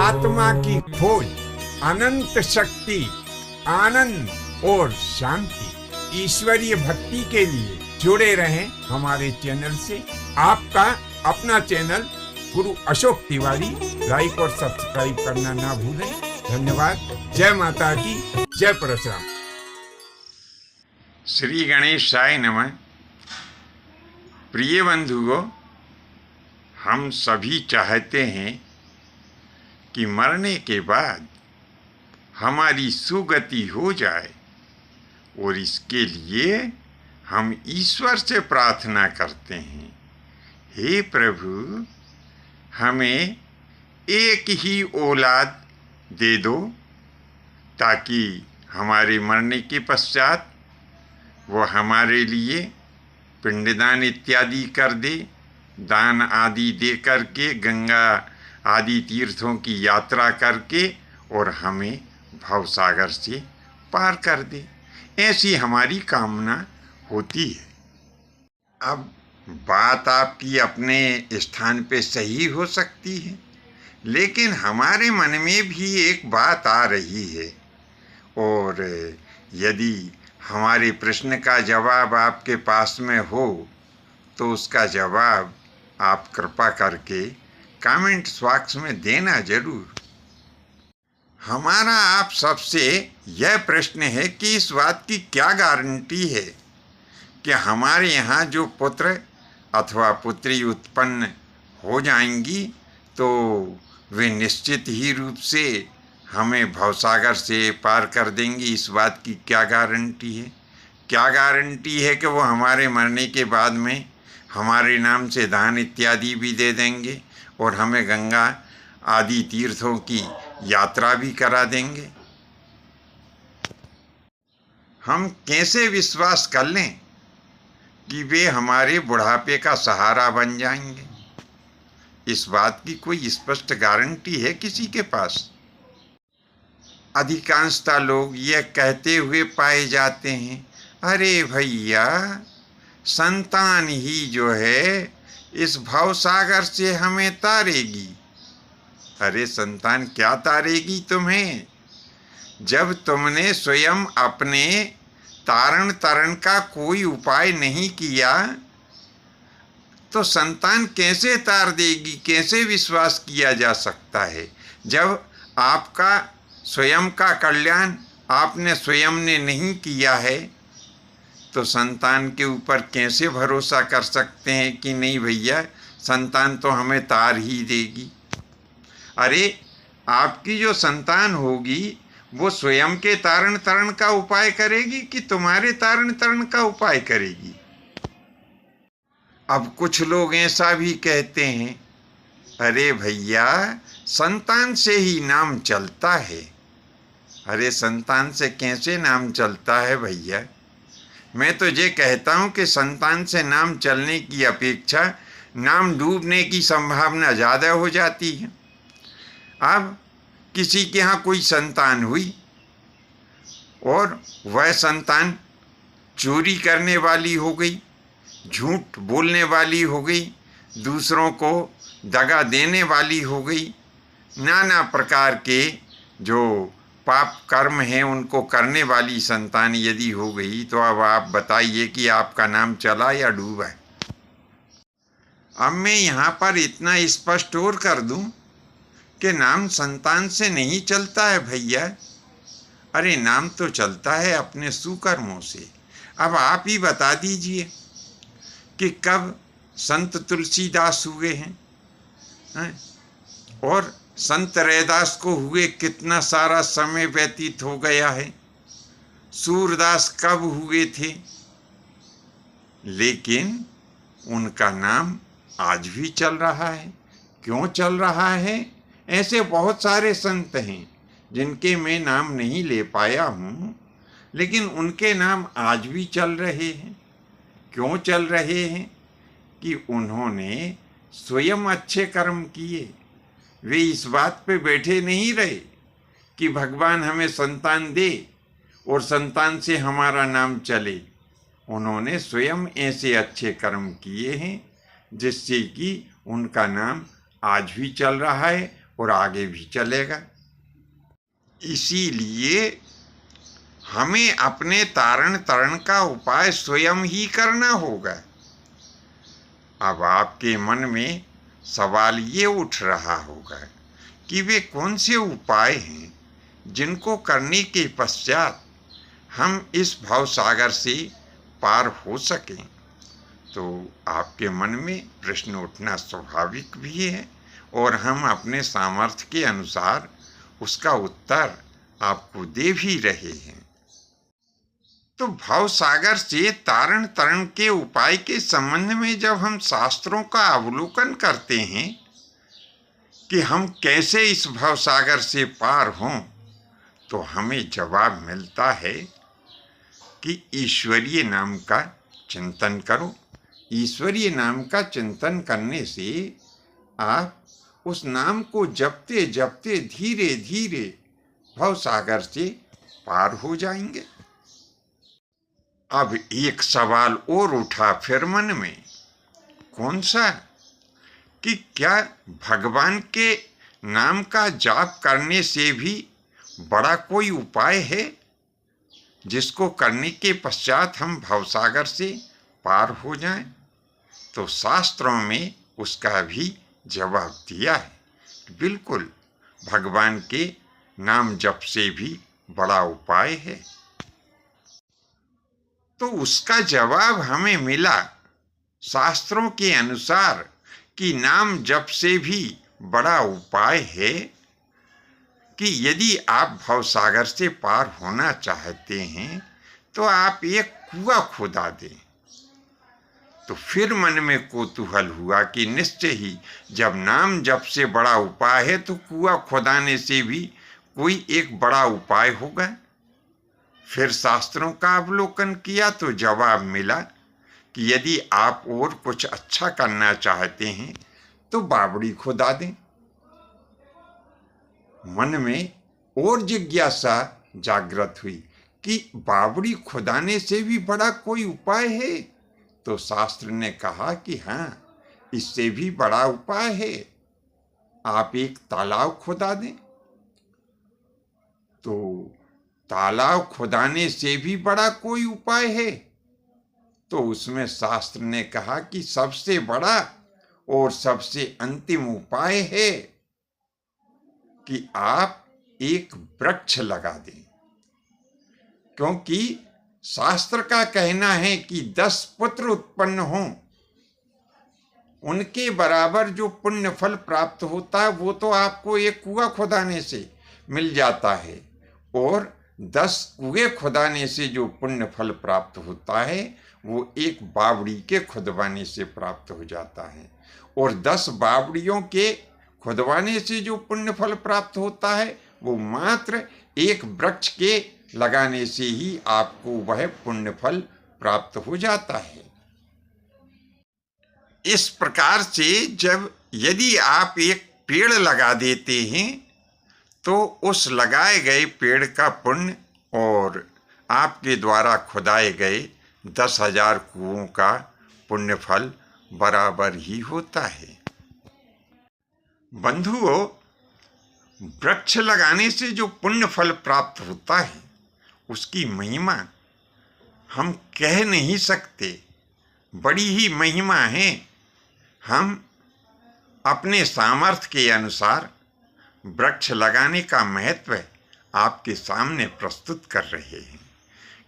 आत्मा की खोज, अनंत शक्ति, आनंद और शांति, ईश्वरीय भक्ति के लिए जुड़े रहें हमारे चैनल से। आपका अपना चैनल गुरु अशोक तिवारी, लाइक और सब्सक्राइब करना ना भूलें। धन्यवाद। जय माता की, जय परशुराम। श्री गणेशाय नमः। प्रिय बंधुओं, हम सभी चाहते हैं कि मरने के बाद हमारी सुगति हो जाए, और इसके लिए हम ईश्वर से प्रार्थना करते हैं, हे प्रभु, हमें एक ही औलाद दे दो, ताकि हमारे मरने के पश्चात वो हमारे लिए पिंडदान इत्यादि कर दे, दान आदि दे करके, गंगा आदि तीर्थों की यात्रा करके, और हमें भवसागर से पार कर दे। ऐसी हमारी कामना होती है। अब बात आपकी अपने स्थान पे सही हो सकती है, लेकिन हमारे मन में भी एक बात आ रही है, और यदि हमारे प्रश्न का जवाब आपके पास में हो तो उसका जवाब आप कृपा करके कमेंट बॉक्स में देना जरूर। हमारा आप सबसे यह प्रश्न है कि इस बात की क्या गारंटी है कि हमारे यहाँ जो पुत्र अथवा पुत्री उत्पन्न हो जाएंगी तो वे निश्चित ही रूप से हमें भवसागर से पार कर देंगी। इस बात की क्या गारंटी है? क्या गारंटी है कि वो हमारे मरने के बाद में हमारे नाम से दान इत्यादि भी दे देंगे और हमें गंगा आदि तीर्थों की यात्रा भी करा देंगे? हम कैसे विश्वास कर लें कि वे हमारे बुढ़ापे का सहारा बन जाएंगे? इस बात की कोई स्पष्ट गारंटी है किसी के पास? अधिकांशतः लोग यह कहते हुए पाए जाते हैं, अरे भैया, संतान ही जो है इस भवसागर से हमें तारेगी। अरे संतान क्या तारेगी तुम्हें? जब तुमने स्वयं अपने तारण तरण का कोई उपाय नहीं किया तो संतान कैसे तार देगी? कैसे विश्वास किया जा सकता है? जब आपका स्वयं का कल्याण आपने स्वयं ने नहीं किया है तो संतान के ऊपर कैसे भरोसा कर सकते हैं कि नहीं भैया, संतान तो हमें तार ही देगी? अरे आपकी जो संतान होगी वो स्वयं के तारण तरण का उपाय करेगी कि तुम्हारे तारण तरण का उपाय करेगी? अब कुछ लोग ऐसा भी कहते हैं, अरे भैया, संतान से ही नाम चलता है। अरे संतान से कैसे नाम चलता है भैया? मैं तो ये कहता हूँ कि संतान से नाम चलने की अपेक्षा नाम डूबने की संभावना ज़्यादा हो जाती है। अब किसी के यहाँ कोई संतान हुई और वह संतान चोरी करने वाली हो गई, झूठ बोलने वाली हो गई, दूसरों को दगा देने वाली हो गई, नाना प्रकार के जो पाप कर्म हैं उनको करने वाली संतान यदि हो गई, तो अब आप बताइए कि आपका नाम चला या डूबा? अब मैं यहाँ पर इतना स्पष्ट और कर दूं कि नाम संतान से नहीं चलता है भैया। अरे नाम तो चलता है अपने सुकर्मों से। अब आप ही बता दीजिए कि कब संत तुलसीदास हुए हैं और संत रैदास को हुए कितना सारा समय व्यतीत हो गया है। सूरदास कब हुए थे, लेकिन उनका नाम आज भी चल रहा है। क्यों चल रहा है? ऐसे बहुत सारे संत हैं जिनके मैं नाम नहीं ले पाया हूँ, लेकिन उनके नाम आज भी चल रहे हैं। क्यों चल रहे हैं? कि उन्होंने स्वयं अच्छे कर्म किए। वे इस बात पे बैठे नहीं रहे कि भगवान हमें संतान दे और संतान से हमारा नाम चले। उन्होंने स्वयं ऐसे अच्छे कर्म किए हैं जिससे कि उनका नाम आज भी चल रहा है और आगे भी चलेगा। इसीलिए हमें अपने तारण तरण का उपाय स्वयं ही करना होगा। अब आपके मन में सवाल ये उठ रहा होगा कि वे कौन से उपाय हैं जिनको करने के पश्चात हम इस भवसागर से पार हो सकें। तो आपके मन में प्रश्न उठना स्वाभाविक भी है और हम अपने सामर्थ्य के अनुसार उसका उत्तर आपको दे भी रहे हैं। तो भवसागर से तारण तरण के उपाय के संबंध में जब हम शास्त्रों का अवलोकन करते हैं कि हम कैसे इस भवसागर से पार हों, तो हमें जवाब मिलता है कि ईश्वरीय नाम का चिंतन करो। ईश्वरीय नाम का चिंतन करने से आप उस नाम को जपते जपते धीरे धीरे भवसागर से पार हो जाएंगे। अब एक सवाल और उठा फिर मन में, कौन सा? कि क्या भगवान के नाम का जाप करने से भी बड़ा कोई उपाय है जिसको करने के पश्चात हम भवसागर से पार हो जाएं? तो शास्त्रों में उसका भी जवाब दिया है। बिल्कुल, भगवान के नाम जप से भी बड़ा उपाय है। तो उसका जवाब हमें मिला शास्त्रों के अनुसार कि नाम जप से भी बड़ा उपाय है कि यदि आप भवसागर से पार होना चाहते हैं तो आप एक कुआं खोदा दें। तो फिर मन में कौतूहल हुआ कि निश्चय ही जब नाम जप से बड़ा उपाय है तो कुआं खोदाने से भी कोई एक बड़ा उपाय होगा। फिर शास्त्रों का अवलोकन किया तो जवाब मिला कि यदि आप और कुछ अच्छा करना चाहते हैं तो बावड़ी खुदा दें। मन में और जिज्ञासा जागृत हुई कि बावड़ी खुदाने से भी बड़ा कोई उपाय है। तो शास्त्र ने कहा कि हाँ, इससे भी बड़ा उपाय है, आप एक तालाब खुदा दें। तो तालाब खुदाने से भी बड़ा कोई उपाय है। तो उसमें शास्त्र ने कहा कि सबसे बड़ा और सबसे अंतिम उपाय है कि आप एक वृक्ष लगा दें। क्योंकि शास्त्र का कहना है कि 10 पुत्र उत्पन्न हों, उनके बराबर जो पुण्य फल प्राप्त होता है वो तो आपको एक कुआं खुदाने से मिल जाता है, और 10 कुएं खुदाने से जो पुण्य फल प्राप्त होता है वो एक बावड़ी के खुदवाने से प्राप्त हो जाता है, और 10 बावड़ियों के खुदवाने से जो पुण्य फल प्राप्त होता है वो मात्र एक वृक्ष के लगाने से ही आपको वह पुण्य फल प्राप्त हो जाता है। इस प्रकार से जब यदि आप एक पेड़ लगा देते हैं तो उस लगाए गए पेड़ का पुण्य और आपके द्वारा खुदाए गए 10,000 कुओं का पुण्य फल बराबर ही होता है। बंधुओं, वृक्ष लगाने से जो पुण्य फल प्राप्त होता है उसकी महिमा हम कह नहीं सकते, बड़ी ही महिमा है। हम अपने सामर्थ्य के अनुसार वृक्ष लगाने का महत्व आपके सामने प्रस्तुत कर रहे हैं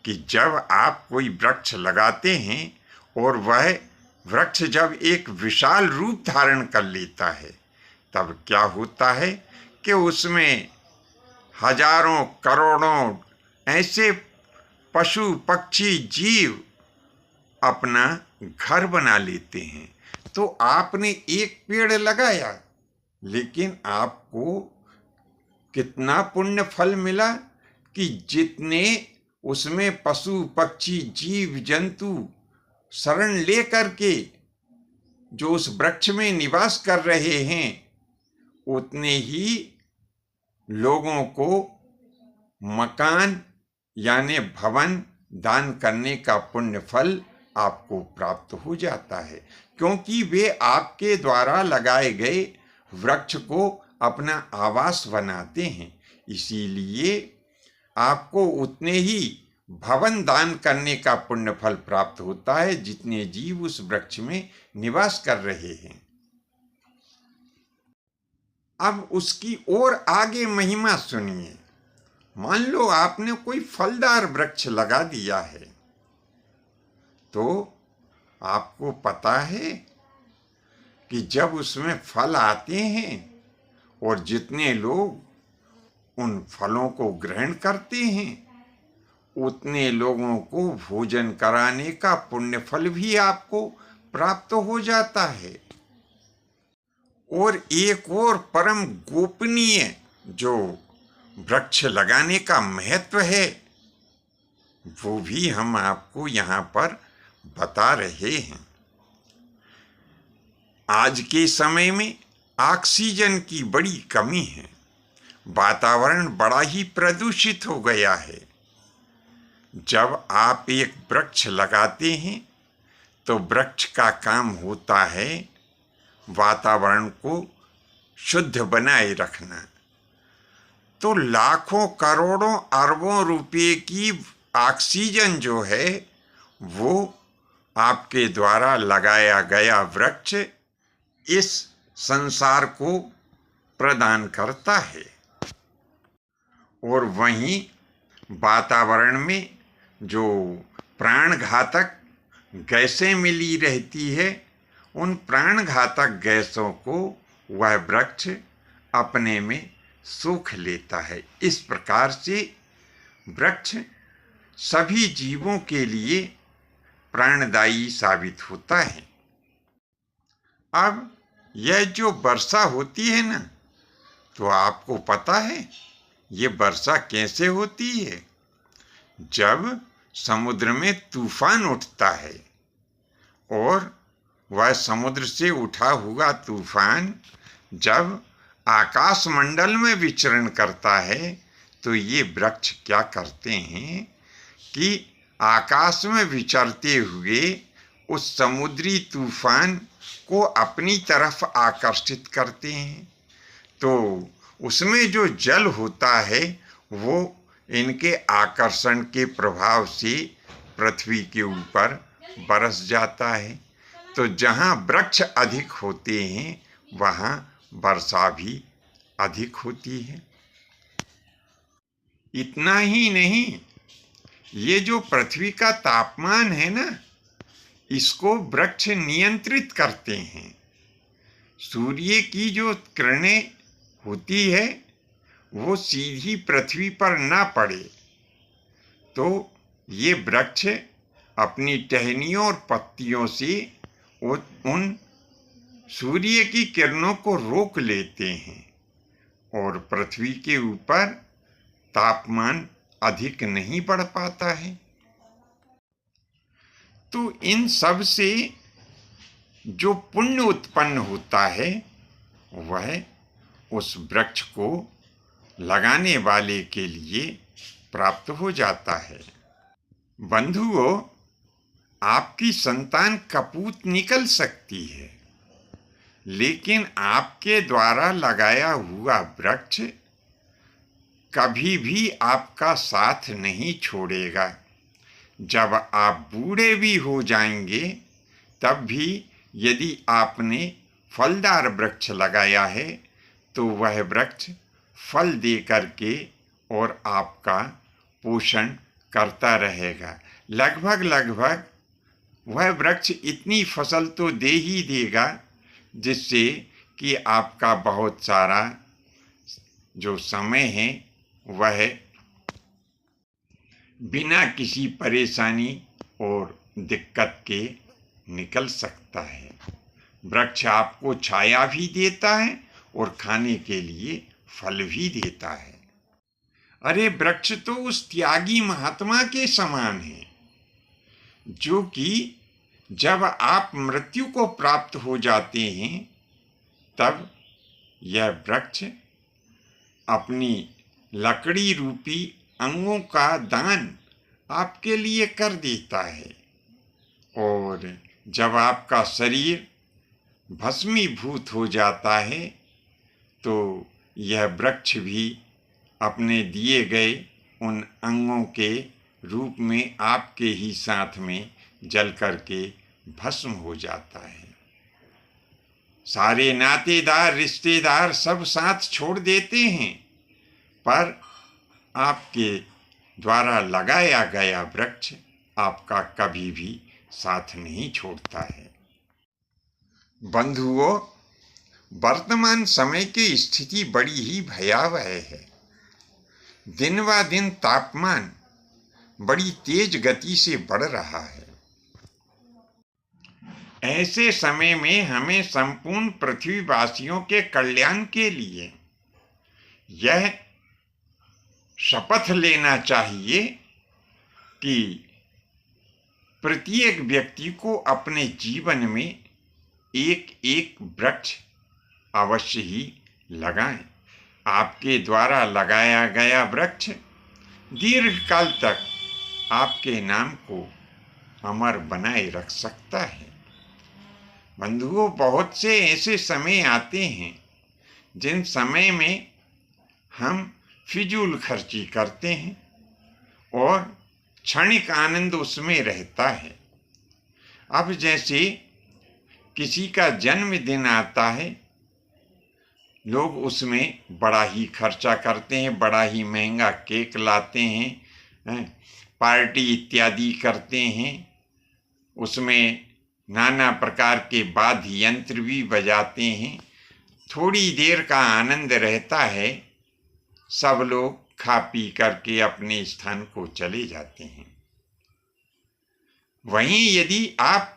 कि जब आप कोई वृक्ष लगाते हैं और वह वृक्ष जब एक विशाल रूप धारण कर लेता है तब क्या होता है कि उसमें हजारों करोड़ों ऐसे पशु पक्षी जीव अपना घर बना लेते हैं। तो आपने एक पेड़ लगाया, लेकिन आपको कितना पुण्य फल मिला कि जितने उसमें पशु पक्षी जीव जंतु शरण ले करके जो उस वृक्ष में निवास कर रहे हैं उतने ही लोगों को मकान यानी भवन दान करने का पुण्य फल आपको प्राप्त हो जाता है, क्योंकि वे आपके द्वारा लगाए गए वृक्ष को अपना आवास बनाते हैं, इसीलिए आपको उतने ही भवन दान करने का पुण्य फल प्राप्त होता है जितने जीव उस वृक्ष में निवास कर रहे हैं। अब उसकी और आगे महिमा सुनिए। मान लो आपने कोई फलदार वृक्ष लगा दिया है, तो आपको पता है कि जब उसमें फल आते हैं और जितने लोग उन फलों को ग्रहण करते हैं उतने लोगों को भोजन कराने का पुण्य फल भी आपको प्राप्त हो जाता है। और एक और परम गोपनीय जो वृक्ष लगाने का महत्व है वो भी हम आपको यहाँ पर बता रहे हैं। आज के समय में ऑक्सीजन की बड़ी कमी है, वातावरण बड़ा ही प्रदूषित हो गया है। जब आप एक वृक्ष लगाते हैं तो वृक्ष का काम होता है वातावरण को शुद्ध बनाए रखना। तो लाखों करोड़ों अरबों रुपए की ऑक्सीजन जो है वो आपके द्वारा लगाया गया वृक्ष इस संसार को प्रदान करता है। और वहीं वातावरण में जो प्राणघातक गैसें मिली रहती है उन प्राणघातक गैसों को वह वृक्ष अपने में सोख लेता है। इस प्रकार से वृक्ष सभी जीवों के लिए प्राणदायी साबित होता है। अब यह जो वर्षा होती है ना, तो आपको पता है ये वर्षा कैसे होती है? जब समुद्र में तूफान उठता है और वह समुद्र से उठा हुआ तूफान जब आकाशमंडल में विचरण करता है तो ये वृक्ष क्या करते हैं कि आकाश में विचरते हुए उस समुद्री तूफान को अपनी तरफ आकर्षित करते हैं। तो उसमें जो जल होता है वो इनके आकर्षण के प्रभाव से पृथ्वी के ऊपर बरस जाता है। तो जहाँ वृक्ष अधिक होते हैं वहाँ वर्षा भी अधिक होती है। इतना ही नहीं, ये जो पृथ्वी का तापमान है ना, इसको वृक्ष नियंत्रित करते हैं। सूर्य की जो किरणें होती है वो सीधी पृथ्वी पर ना पड़े, तो ये वृक्ष अपनी टहनियों और पत्तियों से उन सूर्य की किरणों को रोक लेते हैं और पृथ्वी के ऊपर तापमान अधिक नहीं बढ़ पाता है। तो इन सब से जो पुण्य उत्पन्न होता है वह उस वृक्ष को लगाने वाले के लिए प्राप्त हो जाता है। बंधुओं, आपकी संतान कपूत निकल सकती है, लेकिन आपके द्वारा लगाया हुआ वृक्ष कभी भी आपका साथ नहीं छोड़ेगा। जब आप बूढ़े भी हो जाएंगे तब भी यदि आपने फलदार वृक्ष लगाया है तो वह वृक्ष फल दे करके और आपका पोषण करता रहेगा। लगभग वह वृक्ष इतनी फसल तो दे ही देगा जिससे कि आपका बहुत सारा जो समय है वह बिना किसी परेशानी और दिक्कत के निकल सकता है। वृक्ष आपको छाया भी देता है और खाने के लिए फल भी देता है। अरे वृक्ष तो उस त्यागी महात्मा के समान है जो कि जब आप मृत्यु को प्राप्त हो जाते हैं तब यह वृक्ष अपनी लकड़ी रूपी अंगों का दान आपके लिए कर देता है। और जब आपका शरीर भस्मीभूत हो जाता है तो यह वृक्ष भी अपने दिए गए उन अंगों के रूप में आपके ही साथ में जल करके भस्म हो जाता है। सारे नातेदार रिश्तेदार सब साथ छोड़ देते हैं, पर आपके द्वारा लगाया गया वृक्ष आपका कभी भी साथ नहीं छोड़ता है। बंधुओं, वर्तमान समय की स्थिति बड़ी ही भयावह है। दिन ब दिन तापमान बड़ी तेज गति से बढ़ रहा है। ऐसे समय में हमें संपूर्ण पृथ्वीवासियों के कल्याण के लिए यह शपथ लेना चाहिए कि प्रत्येक व्यक्ति को अपने जीवन में एक एक वृक्ष अवश्य ही लगाएं। आपके द्वारा लगाया गया वृक्ष दीर्घकाल तक आपके नाम को अमर बनाए रख सकता है। बंधुओं, बहुत से ऐसे समय आते हैं जिन समय में हम फिजूल खर्ची करते हैं और क्षणिक आनंद उसमें रहता है। अब जैसे किसी का जन्मदिन आता है, लोग उसमें बड़ा ही खर्चा करते हैं, बड़ा ही महंगा केक लाते हैं, पार्टी इत्यादि करते हैं, उसमें नाना प्रकार के वाद्य यंत्र भी बजाते हैं। थोड़ी देर का आनंद रहता है, सब लोग खा पी करके अपने स्थान को चले जाते हैं। वहीं यदि आप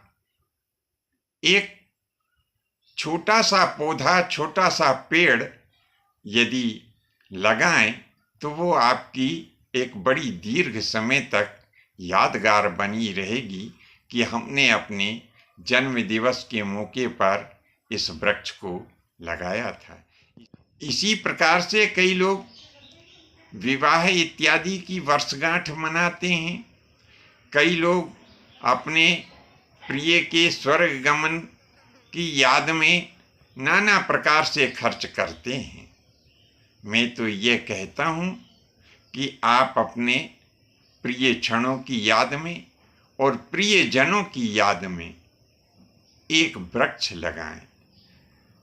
एक छोटा सा पौधा, छोटा सा पेड़ यदि लगाएं तो वो आपकी एक बड़ी दीर्घ समय तक यादगार बनी रहेगी कि हमने अपने जन्म दिवस के मौके पर इस वृक्ष को लगाया था। इसी प्रकार से कई लोग विवाह इत्यादि की वर्षगांठ मनाते हैं। कई लोग अपने प्रिय के स्वर्ग गमन की याद में नाना प्रकार से खर्च करते हैं। मैं तो ये कहता हूँ कि आप अपने प्रिय क्षणों की याद में और प्रिय जनों की याद में एक वृक्ष लगाएं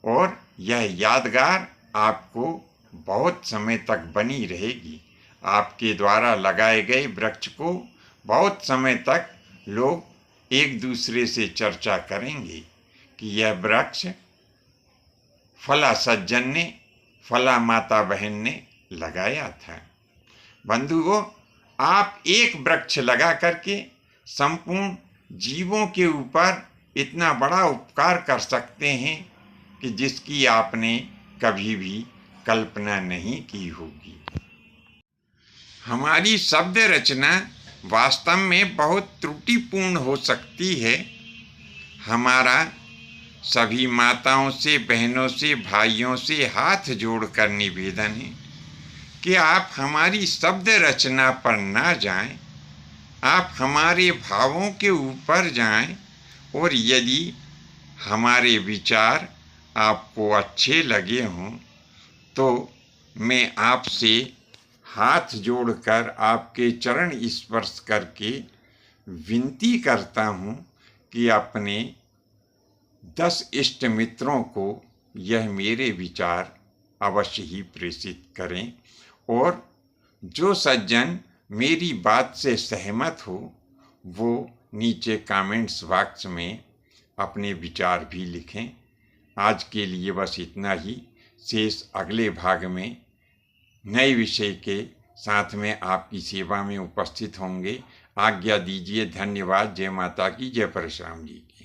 और यह यादगार आपको बहुत समय तक बनी रहेगी। आपके द्वारा लगाए गए वृक्ष को बहुत समय तक लोग एक दूसरे से चर्चा करेंगे कि यह वृक्ष फला सज्जन ने, फला माता बहन ने लगाया था। बंधुओं, आप एक वृक्ष लगा करके संपूर्ण जीवों के ऊपर इतना बड़ा उपकार कर सकते हैं कि जिसकी आपने कभी भी कल्पना नहीं की होगी। हमारी शब्द रचना वास्तव में बहुत त्रुटिपूर्ण हो सकती है। हमारा सभी माताओं से, बहनों से, भाइयों से हाथ जोड़कर निवेदन है कि आप हमारी शब्द रचना पर ना जाएं, आप हमारे भावों के ऊपर जाएं और यदि हमारे विचार आपको अच्छे लगे हों तो मैं आपसे हाथ जोड़कर आपके चरण स्पर्श करके विनती करता हूँ कि अपने 10 इष्ट मित्रों को यह मेरे विचार अवश्य ही प्रेषित करें और जो सज्जन मेरी बात से सहमत हो वो नीचे कमेंट्स बॉक्स में अपने विचार भी लिखें। आज के लिए बस इतना ही। शेष अगले भाग में नए विषय के साथ में आपकी सेवा में उपस्थित होंगे। आज्ञा दीजिए। धन्यवाद। जय माता की, जय परशुराम जी की।